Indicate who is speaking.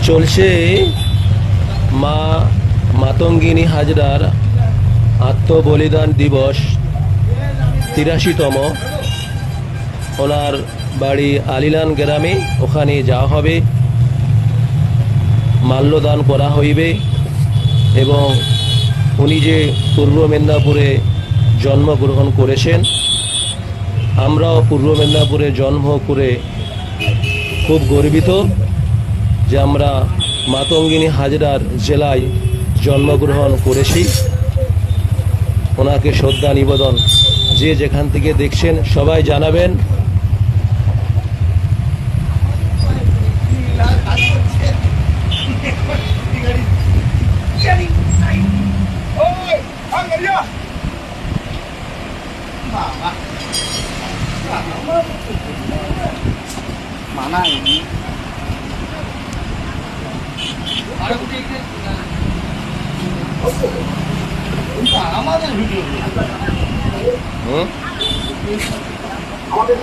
Speaker 1: চলছে মা মাতঙ্গিনী হাজরার আত্মবলিদান দিবস 83তম। ওনার বাড়ি আলিলান গ্রামে, ওখানে যাওয়া হবে, মাল্যদান করা হইবে এবং উনি যে পূর্ব মেদিনীপুরে জন্মগ্রহণ করেছেন, আমরাও পূর্ব মেদিনীপুরে জন্ম করে খুব গর্বিত যে আমরা মাতঙ্গিনী হাজরার জেলায় জন্মগ্রহণ করেছি। ওনাকে শ্রদ্ধা নিবেদন যে যেখান থেকে দেখছেন সবাই জানাবেন।
Speaker 2: আমাদের ভিডিও আমাদের